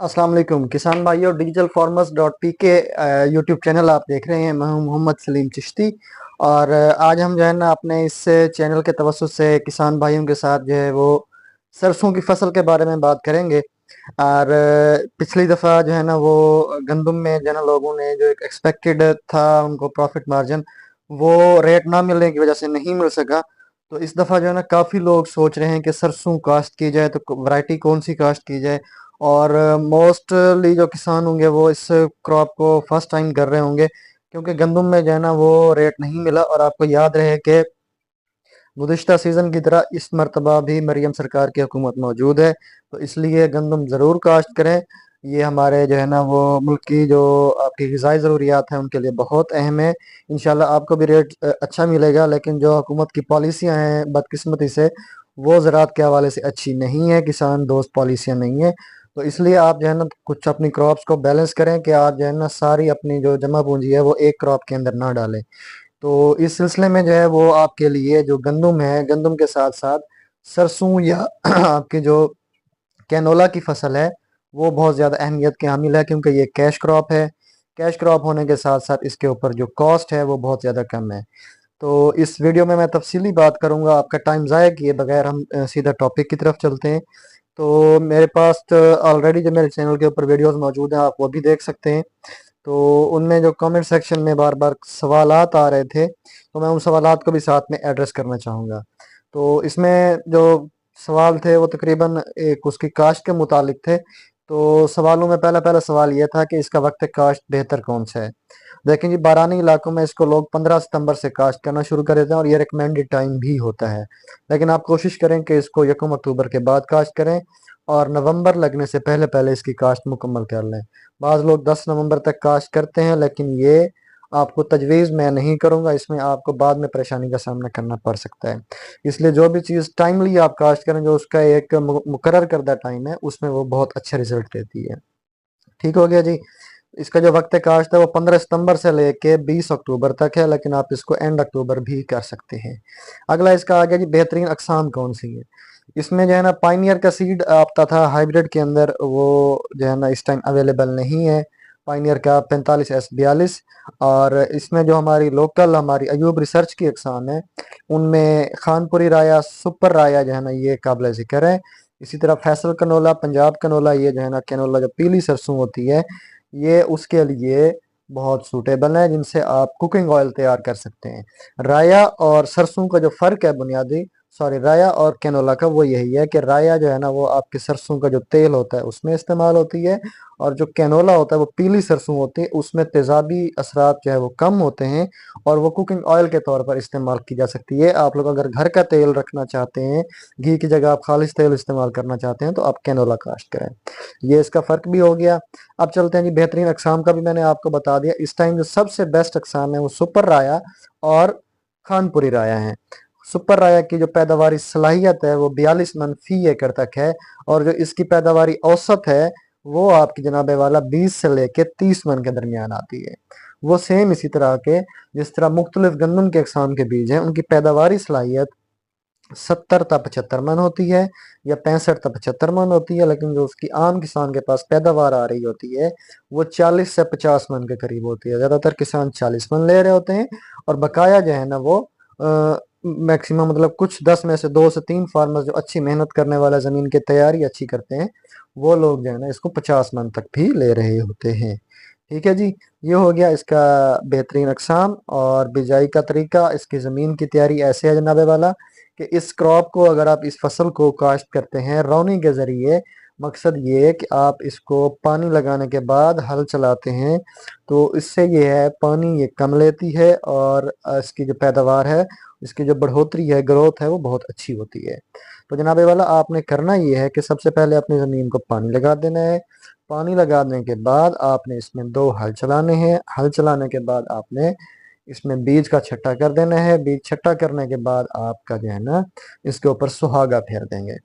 अस्सलाम वालेकुम किसान भाइयों, डिजिटल फार्मर्स डॉट पी के यूट्यूब चैनल आप देख रहे हैं। मैं हूं मोहम्मद सलीम चिश्ती। और आज हम जो है ना अपने इस चैनल के तवज्जुह से किसान भाइयों के साथ जो है वो सरसों की फसल के बारे में बात करेंगे। और पिछली दफ़ा जो है ना वो गंदम में जो है ना लोगों ने जो एक एक्सपेक्टेड था उनको प्रॉफिट मार्जिन, वो रेट ना मिलने की वजह से नहीं मिल सका। तो इस दफ़ा जो है ना काफ़ी लोग सोच रहे हैं कि सरसों काश्त की जाए, तो वैरायटी कौन सी काश्त की जाए। और मोस्टली जो किसान होंगे वो इस क्रॉप को फर्स्ट टाइम कर रहे होंगे, क्योंकि गंदम में जो है ना वो रेट नहीं मिला। और आपको याद रहे कि गुज़िश्ता सीज़न की तरह इस मरतबा भी मरियम सरकार की हुकूमत मौजूद है, तो इसलिए गंदम ज़रूर काश्त करें। ये हमारे जो है ना वो मुल्क की जो आपकी ग़िज़ाई ज़रूरियात हैं उनके लिए बहुत अहम है। इंशाल्लाह आपको भी रेट अच्छा मिलेगा, लेकिन जो हुकूमत की पॉलिसियाँ हैं बदकिस्मती से वो ज़राअत के हवाले से अच्छी नहीं है, किसान दोस्त पॉलिसियाँ नहीं है। तो इसलिए आप जो है ना कुछ अपनी क्रॉप्स को बैलेंस करें कि आप जो है ना सारी अपनी जो जमा पूंजी है वो एक क्रॉप के अंदर ना डालें। तो इस सिलसिले में जो है वो आपके लिए जो गंदम है, गंदम के साथ साथ सरसों या आपकी जो कैनोला की फसल है वो बहुत ज़्यादा अहमियत के हामिल है, क्योंकि ये कैश क्रॉप है। कैश क्रॉप होने के साथ साथ इसके ऊपर जो कॉस्ट है वो बहुत ज़्यादा कम है। तो इस वीडियो में मैं तफसीली बात करूंगा, आपका टाइम ज़ाया किए बगैर हम सीधा टॉपिक की तरफ चलते हैं। तो मेरे पास ऑलरेडी जो मेरे चैनल के ऊपर वीडियोस मौजूद हैं, आप वो भी देख सकते हैं। तो उनमें जो कमेंट सेक्शन में बार बार सवालात आ रहे थे, तो मैं उन सवालात को भी साथ में एड्रेस करना चाहूँगा। तो इसमें जो सवाल थे वो तकरीबन एक उसकी काश्त के मुतालिक थे। तो सवालों में पहला पहला सवाल ये था कि इसका वक्त काश्त बेहतर कौन सा है। देखें जी, बारानी इलाकों में इसको लोग 15 सितंबर से काश्त करना शुरू कर देते हैं और ये रिकमेंडेड टाइम भी होता है। लेकिन आप कोशिश करें कि इसको 1 अक्टूबर के बाद काश्त करें और नवंबर लगने से पहले पहले इसकी काश्त मुकम्मल कर लें। बाज़ लोग 10 नवंबर तक काश्त करते हैं, लेकिन ये आपको तजवीज़ मैं नहीं करूँगा, इसमें आपको बाद में परेशानी का सामना करना पड़ सकता है। इसलिए जो भी चीज़ टाइमली आप काश्त करें, जो उसका एक मुकर्रर करदा टाइम है, उसमें वो बहुत अच्छे रिजल्ट देती है। ठीक हो गया जी। इसका जो वक्त काश्त है वो 15 सितंबर से लेके 20 अक्टूबर तक है, लेकिन आप इसको एंड अक्टूबर भी कर सकते हैं। अगला इसका आ गया जी, बेहतरीन अकसाम कौन सी है। इसमें जो है ना पाइनियर का सीड आता था हाइब्रिड के अंदर, वो जो है ना इस टाइम अवेलेबल नहीं है। पाइनियर का 45S42। और इसमें जो हमारी लोकल हमारी अयूब रिसर्च की अकसाम है उनमें खानपुरी राया, सुपर राया जो है ना ये काबिल ज़िक्र है। इसी तरह फैसल कनोला, पंजाब कनोला, ये जो है ना कैनोला जो पीली सरसों होती है ये उसके लिए बहुत सूटेबल है, जिनसे आप कुकिंग ऑयल तैयार कर सकते हैं। राया और सरसों का जो फ़र्क है बुनियादी, सॉरी, राया और कैनोला का, वो यही है कि राया जो है ना वो आपके सरसों का जो तेल होता है उसमें इस्तेमाल होती है, और जो कैनोला होता है वो पीली सरसों होती है, उसमें तेज़ाबी असरात जो है वो कम होते हैं और वो कुकिंग ऑयल के तौर पर इस्तेमाल की जा सकती है। आप लोग अगर घर का तेल रखना चाहते हैं, घी की जगह आप खालिश तेल इस्तेमाल करना चाहते हैं, तो आप कैनोला काश्त करें। ये इसका फ़र्क भी हो गया। अब चलते हैं जी, बेहतरीन अकसाम का भी मैंने आपको बता दिया। इस टाइम जो सबसे बेस्ट अकसाम है वो सुपर राया और खानपुरी राया है। सुपर राया की जो पैदावारी सलाहियत है वो 42 मन फी एकड़ तक है, और जो इसकी पैदावारी औसत है वो आपकी जनाबे वाला 20 से लेके 30 मन के दरमियान आती है। वो सेम इसी तरह के, जिस तरह मुख्तलिफ गंदम के अकसाम के बीज हैं उनकी पैदावारी सलाहियत 70 ता 75 मन होती है या 65 ता 75 मन होती है, लेकिन जो उसकी आम किसान के पास पैदावार आ रही होती है वो 40 से 50 मन के करीब होती है। ज़्यादातर किसान 40 मन ले रहे होते हैं, और बकाया जो है ना वो मैक्सिमम, मतलब कुछ 10 में से 2 से 3 फार्मर जो अच्छी मेहनत करने वाला, ज़मीन की तैयारी अच्छी करते हैं, वो लोग जो है ना इसको 50 मन तक भी ले रहे होते हैं। ठीक है जी। ये हो गया इसका बेहतरीन अकसाम और बिजाई का तरीका। इसकी ज़मीन की तैयारी ऐसे है जनाबे वाला कि इस क्रॉप को, अगर आप इस फसल को काश्त करते हैं रौनी के ज़रिए, मकसद ये है कि आप इसको पानी लगाने के बाद हल चलाते हैं, तो इससे ये है पानी ये कम लेती है, और इसकी जो पैदावार है, इसकी जो बढ़ोतरी है, ग्रोथ है, वो बहुत अच्छी होती है। तो जनाबे वाला आपने करना ये है कि सबसे पहले अपनी ज़मीन को पानी लगा देना है। पानी लगाने के बाद आपने इसमें 2 हल चलाने हैं। हल चलाने के बाद आपने इसमें बीज का छट्टा कर देना है। बीज छट्टा करने के बाद आपका जो है ना इसके ऊपर सुहागा फेर देंगे।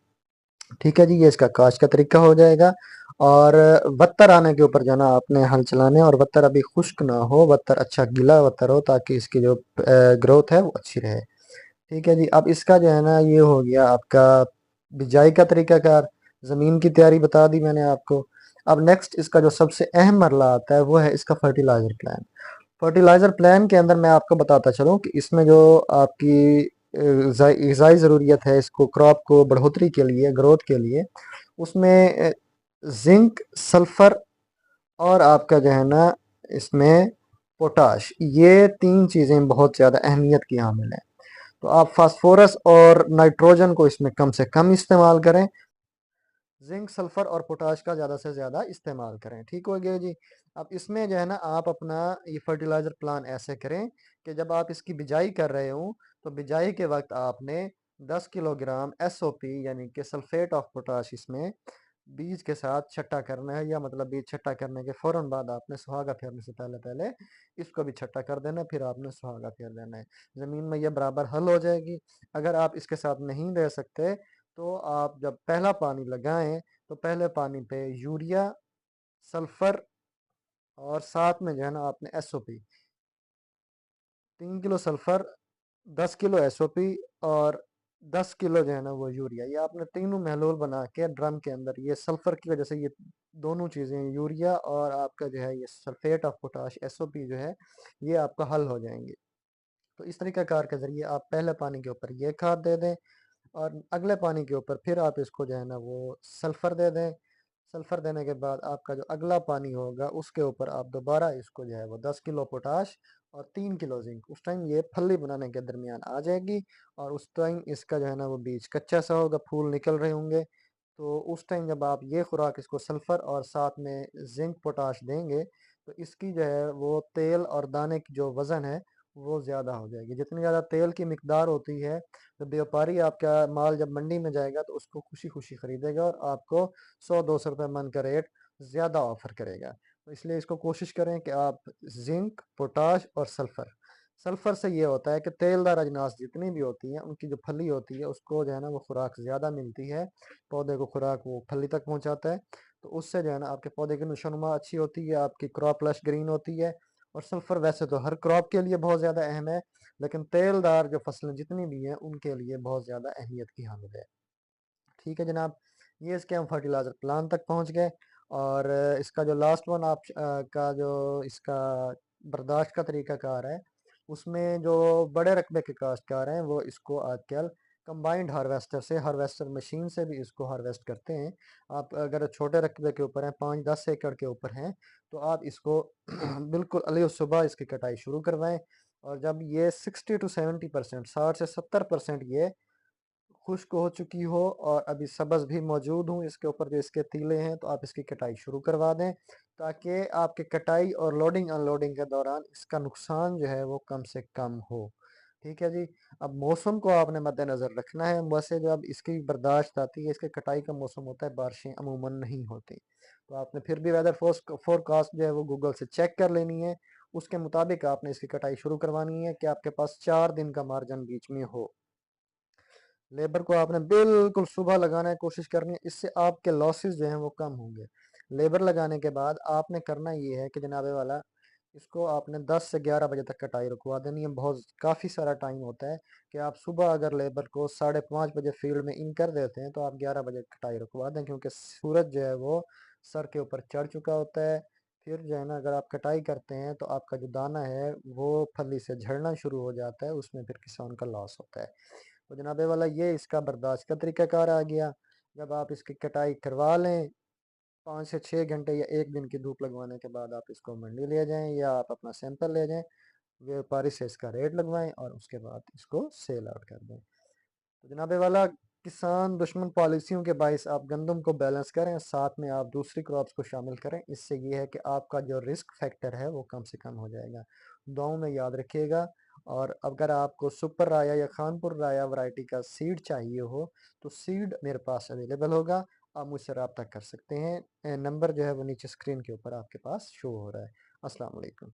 ठीक है जी, ये इसका काश्त का तरीका हो जाएगा। और वत्तर आने के ऊपर जो ना आपने हल चलाने, और वत्तर अभी खुश्क ना हो, वत्तर अच्छा गीला वत्तर हो, ताकि इसकी जो ग्रोथ है वो अच्छी रहे। ठीक है जी। अब इसका जो है ना ये हो गया आपका बिजाई का तरीकाकार। ज़मीन की तैयारी बता दी मैंने आपको। अब नेक्स्ट इसका जो सबसे अहम मरला आता है वो है इसका फर्टिलाइज़र प्लान। फर्टिलाइज़र प्लान के अंदर मैं आपको बताता चलूँ कि इसमें जो आपकी ग़िज़ाई ज़रूरियत है इसको क्रॉप को बढ़ोतरी के लिए, ग्रोथ के लिए, उसमें ज़िंक, सल्फ़र और आपका जो है ना इसमें पोटाश, ये 3 चीज़ें बहुत ज़्यादा अहमियत की हामिल हैं। तो आप फास्फोरस और नाइट्रोजन को इसमें कम से कम इस्तेमाल करें, जिंक, सल्फर और पोटाश का ज़्यादा से ज़्यादा इस्तेमाल करें। ठीक हो गया जी। अब इसमें जो है ना आप अपना ये फर्टिलाइज़र प्लान ऐसे करें कि जब आप इसकी बिजाई कर रहे हो तो बिजाई के वक्त आपने 10 किलोग्राम एसओपी यानी कि सल्फेट ऑफ पोटाश इसमें बीज के साथ छट्टा करना है, या मतलब बीज छट्टा करने के फ़ौरन बाद आपने सुहागा फेरने से पहले पहले इसको भी छट्टा कर देना है, फिर आपने सुहागा फेर देना है। ज़मीन में यह बराबर हल हो जाएगी। अगर आप इसके साथ नहीं दे सकते तो आप जब पहला पानी लगाएं तो पहले पानी पे यूरिया, सल्फर और साथ में जो है ना आपने SOP, 3 kilo sulphur, 10 kilo SOP और 10 किलो जो है ना वो यूरिया, ये आपने तीनों महलूल बना के ड्रम के अंदर, ये सल्फर की वजह से ये दोनों चीज़ें यूरिया और आपका जो है ये सल्फेट ऑफ पोटाश एसओपी जो है ये आपका हल हो जाएंगे। तो इस तरीक़ाकार के ज़रिए आप पहले पानी के ऊपर ये खाद दे दें और अगले पानी के ऊपर फिर आप इसको जो है ना वो सल्फ़र दे दें। सल्फ़र देने के बाद आपका जो अगला पानी होगा उसके ऊपर आप दोबारा इसको जो है वो 10 किलो पोटाश और 3 किलो जिंक, उस टाइम ये फली बनाने के दरमियान आ जाएगी और उस टाइम इसका जो है ना वो बीज कच्चा सा होगा, फूल निकल रहे होंगे। तो उस टाइम जब आप ये खुराक इसको सल्फ़र और साथ में जिंक पोटाश देंगे तो इसकी जो है वो तेल और दाने की जो वज़न है वो ज़्यादा हो जाएगी। जितनी ज़्यादा तेल की मिकदार होती है तो व्यापारी आपका माल जब मंडी में जाएगा तो उसको खुशी खुशी खरीदेगा और आपको 100-200 रुपये मन का रेट ज़्यादा ऑफर करेगा। तो इसलिए इसको कोशिश करें कि आप जिंक, पोटाश और सल्फ़र, सल्फ़र से ये होता है कि तेलदार अजनास जितनी भी होती हैं उनकी जो फली होती है उसको जो है ना वो खुराक ज़्यादा मिलती है, पौधे को खुराक वो फली तक पहुँचाता है। तो उससे जो है ना आपके पौधे की नशोनुमा अच्छी होती है, आपकी क्रॉप लश ग्रीन होती है। और सल्फ़र वैसे तो हर क्रॉप के लिए बहुत ज़्यादा अहम है, लेकिन तेलदार जो फसलें जितनी भी हैं उनके लिए बहुत ज़्यादा अहमियत की हामिल है। ठीक है जनाब, ये इसके हम फर्टिलाइज़र प्लान तक पहुंच गए। और इसका जो लास्ट वन आप का जो इसका बर्दाश्त का तरीक़ाकार है, उसमें जो बड़े रकबे के काश्तकार हैं वो इसको आजकल कंबाइंड हार्वेस्टर से, हार्वेस्टर मशीन से भी इसको हार्वेस्ट करते हैं। आप अगर छोटे रकबे के ऊपर हैं, 5-10 एकड़ के ऊपर हैं, तो आप इसको बिल्कुल अलग सुबह इसकी कटाई शुरू करवाएं और जब ये 60 to 70%, 60 से 70% ये खुश्क हो चुकी हो और अभी सब्ज़ भी मौजूद हों इसके ऊपर जो इसके तीले हैं, तो आप इसकी कटाई शुरू करवा दें ताकि आपके कटाई और लोडिंग अनलोडिंग के दौरान इसका नुकसान जो है वो कम से कम हो। ठीक है जी। अब मौसम को आपने मद्देनज़र रखना है। वैसे जब इसकी बर्दाश्त आती है, इसके कटाई का मौसम होता है, बारिशें अमूमन नहीं होती, तो आपने फिर भी वेदर फोरकास्ट जो है वो गूगल से चेक कर लेनी है। उसके मुताबिक आपने इसकी कटाई शुरू करवानी है कि आपके पास 4 दिन का मार्जिन बीच में हो। लेबर को आपने बिल्कुल सुबह लगाने की कोशिश करनी है, इससे आपके लॉसेस जो हैं वो कम होंगे। लेबर लगाने के बाद आपने करना ये है कि जनाबे वाला इसको आपने 10 से 11 बजे तक कटाई रुकवा देनी है। बहुत काफ़ी सारा टाइम होता है कि आप सुबह अगर लेबर को 5:30 बजे फील्ड में इन कर देते हैं तो आप 11 बजे कटाई रुकवा दें, क्योंकि सूरज जो है वो सर के ऊपर चढ़ चुका होता है। फिर जो है ना अगर आप कटाई करते हैं तो आपका जो दाना है वो फली से झड़ना शुरू हो जाता है, उसमें फिर किसान का लॉस होता है। तो जनाबे वाला ये इसका बर्दाश्त का तरीक़ाकार आ गया। जब आप इसकी कटाई करवा लें 5 से 6 घंटे या 1 दिन की धूप लगवाने के बाद आप इसको मंडी ले जाएँ या आप अपना सैंपल ले जाएँ, व्यापारी से इसका रेट लगवाएँ और उसके बाद इसको सेल आउट कर दें। तो जनाबे वाला किसान दुश्मन पॉलिसियों के बायस आप गंदम को बैलेंस करें, साथ में आप दूसरी क्रॉप्स को शामिल करें। इससे ये है कि आपका जो रिस्क फैक्टर है वो कम से कम हो जाएगा। दुआओं में याद रखिएगा। और अगर आपको सुपर राया या खानपुर राया वैरायटी का सीड चाहिए हो तो सीड मेरे पास अवेलेबल होगा, आप मुझसे रब्ता कर सकते हैं। नंबर जो है वो नीचे स्क्रीन के ऊपर आपके पास शो हो रहा है। अस्सलाम वालेकुम।